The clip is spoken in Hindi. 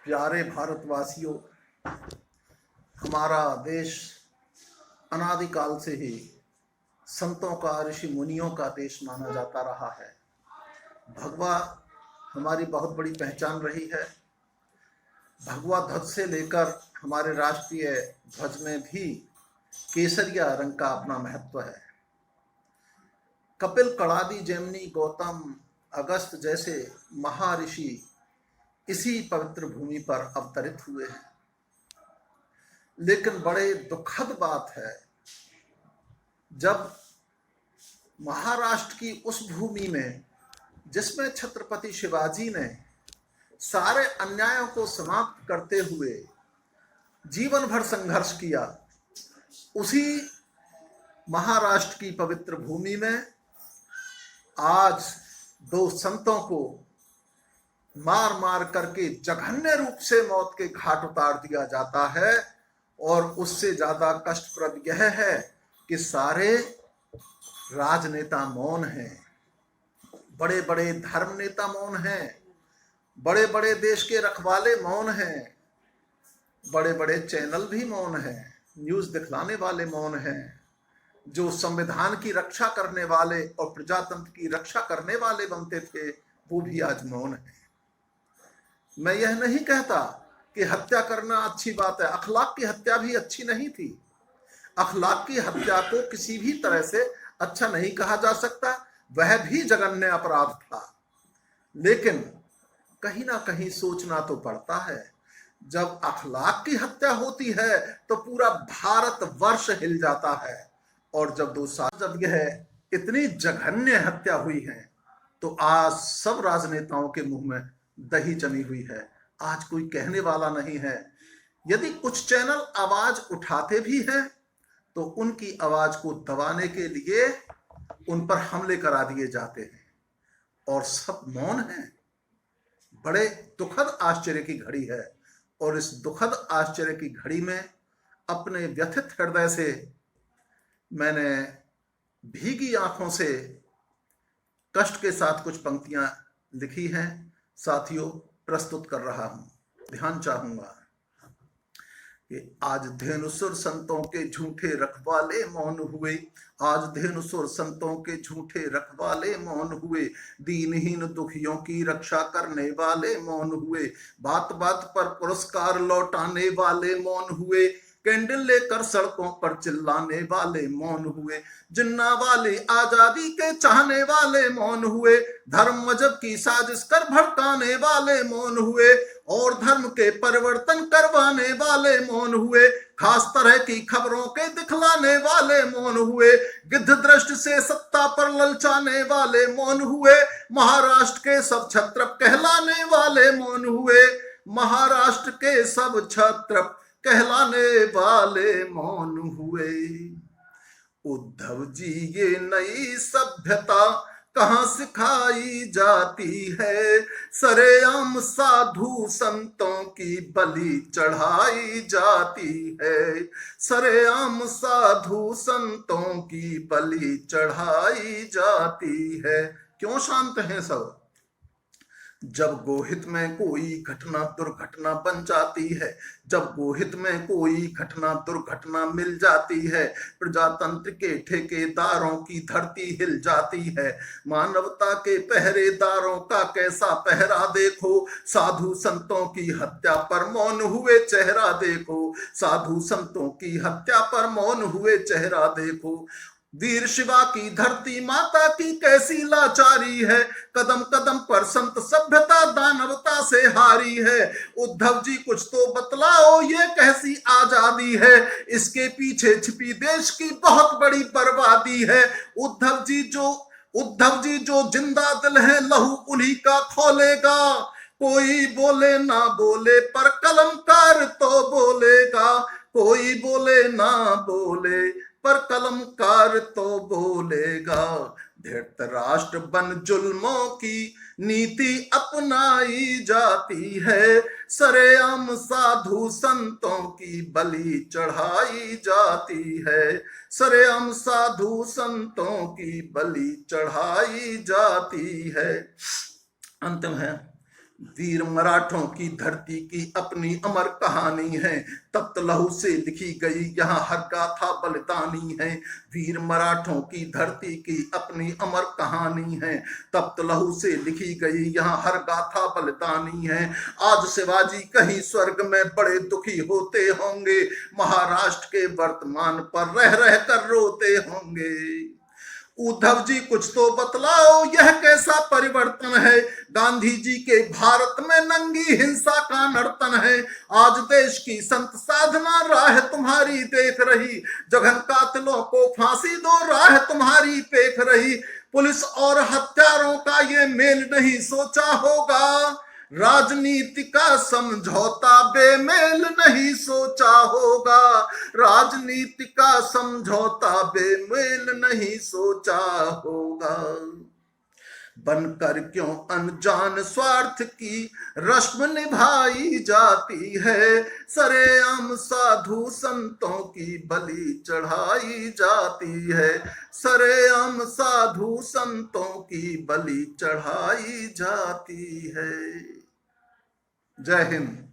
प्यारे भारतवासियों, हमारा देश अनादिकाल से ही संतों का, ऋषि मुनियों का देश माना जाता रहा है। भगवा हमारी बहुत बड़ी पहचान रही है। भगवा ध्वज से लेकर हमारे राष्ट्रीय ध्वज में भी केसरिया रंग का अपना महत्व है। कपिल, कणादी, जैमिनी, गौतम, अगस्त जैसे महर्षि इसी पवित्र भूमि पर अवतरित हुए हैं। लेकिन बड़े दुखद बात है, जब महाराष्ट्र की उस भूमि में जिसमें छत्रपति शिवाजी ने सारे अन्यायों को समाप्त करते हुए जीवन भर संघर्ष किया, उसी महाराष्ट्र की पवित्र भूमि में आज दो संतों को मार मार करके जघन्य रूप से मौत के घाट उतार दिया जाता है। और उससे ज्यादा कष्टप्रद यह है कि सारे राजनेता मौन हैं, बड़े बड़े धर्म नेता मौन हैं, बड़े बड़े देश के रखवाले मौन हैं, बड़े बड़े चैनल भी मौन हैं, न्यूज दिखलाने वाले मौन हैं, जो संविधान की रक्षा करने वाले और प्रजातंत्र की रक्षा करने वाले बनते थे वो भी आज मौन हैं। मैं यह नहीं कहता कि हत्या करना अच्छी बात है, अखलाक की हत्या भी अच्छी नहीं थी। अखलाक की हत्या को किसी भी तरह से अच्छा नहीं कहा जा सकता, वह भी जघन्य अपराध था। लेकिन कहीं ना कहीं सोचना तो पड़ता है, जब अखलाक की हत्या होती है तो पूरा भारत वर्ष हिल जाता है। और जब यह इतनी जघन्य हत्या हुई है तो आज सब राजनेताओं के मुंह में दही जमी हुई है। आज कोई कहने वाला नहीं है। यदि कुछ चैनल आवाज उठाते भी हैं तो उनकी आवाज को दबाने के लिए उन पर हमले करा दिए जाते हैं और सब मौन हैं। बड़े दुखद आश्चर्य की घड़ी है और इस दुखद आश्चर्य की घड़ी में अपने व्यथित हृदय से मैंने भीगी आंखों से कष्ट के साथ कुछ पंक्तियां लिखी हैं। साथियों, प्रस्तुत कर रहा हूं। ध्यान चाहूंगा कि आज धेनुसुर संतों के झूठे रखवाले मौन हुए, आज धेनुसुर संतों के झूठे रखवाले मौन हुए, दीनहीन दुखियों की रक्षा करने वाले मौन हुए, बात बात पर पुरस्कार लौटाने वाले मौन हुए, कैंडल लेकर सड़कों पर चिल्लाने वाले मौन हुए, जिन्ना वाले आजादी के चाहने वाले मौन हुए, धर्म मजहब की साजिश कर भड़काने वाले मौन हुए और धर्म के परिवर्तन करवाने वाले मौन हुए, खास तरह की खबरों के दिखलाने वाले मौन हुए, गिद्ध दृष्टि से सत्ता पर ललचाने वाले मौन हुए, महाराष्ट्र के सब क्षत्रप कहलाने वाले मौन हुए, महाराष्ट्र के सब क्षत्रप कहलाने वाले मौन हुए। उद्धव जी, ये नई सभ्यता कहाँ सिखाई जाती है, सरेआम साधु संतों की बलि चढ़ाई जाती है, सरेआम साधु संतों की बलि चढ़ाई जाती है। क्यों शांत हैं सब? जब गोहित में कोई घटना दुर्घटना बन जाती है, जब गोहित में कोई घटना दुर्घटना मिल जाती है, प्रजातंत्र के ठेकेदारों की धरती हिल जाती है, मानवता के पहरेदारों का कैसा पहरा देखो, साधु संतों की हत्या पर मौन हुए चेहरा देखो, साधु संतों की हत्या पर मौन हुए चेहरा देखो। वीर शिवा की धरती माता की कैसी लाचारी है, कदम कदम पर संत सभ्यता दानवता से हारी है। उद्धव जी, कुछ तो बतलाओ, ये कैसी आजादी है, इसके पीछे छिपी देश की बहुत बड़ी बर्बादी है। उद्धव जी जो जिंदा दिल है, लहू उन्हीं का खौलेगा, कोई बोले ना बोले पर कलमकार तो बोलेगा, कोई बोले ना बोले पर कलमकार तो बोलेगा। धृतराष्ट्र बन जुल्मों की नीति अपनाई जाती है, सरेआम साधु संतों की बलि चढ़ाई जाती है, सरेआम साधु संतों की बलि चढ़ाई जाती है। अंतिम है, वीर मराठों की धरती की अपनी अमर कहानी है, तप्त लहू से लिखी गई यहाँ हर गाथा बलिदानी है। वीर मराठों की धरती की अपनी अमर कहानी है, तप्त लहू से लिखी गई यहाँ हर गाथा बलिदानी है। आज शिवाजी कहीं स्वर्ग में बड़े दुखी होते होंगे, महाराष्ट्र के वर्तमान पर रह रह कर रोते होंगे। उद्धव जी कुछ तो बतलाओ, यह कैसा परिवर्तन है। गांधी जी के भारत में नंगी हिंसा का नर्तन है। आज देश की संत साधना राह तुम्हारी देख रही, जघन कातिलों को फांसी दो राह तुम्हारी देख रही। पुलिस और हत्यारों का ये मेल नहीं सोचा होगा, राजनीति का समझौता बेमेल नहीं सोचा होगा। राजनीति का समझौता बेमेल नहीं सोचा होगा। बनकर क्यों अनजान स्वार्थ की रस्म निभाई जाती है, सरेआम साधु संतों की बलि चढ़ाई जाती है। सरेआम साधु संतों की बलि चढ़ाई जाती है। जय हिंद।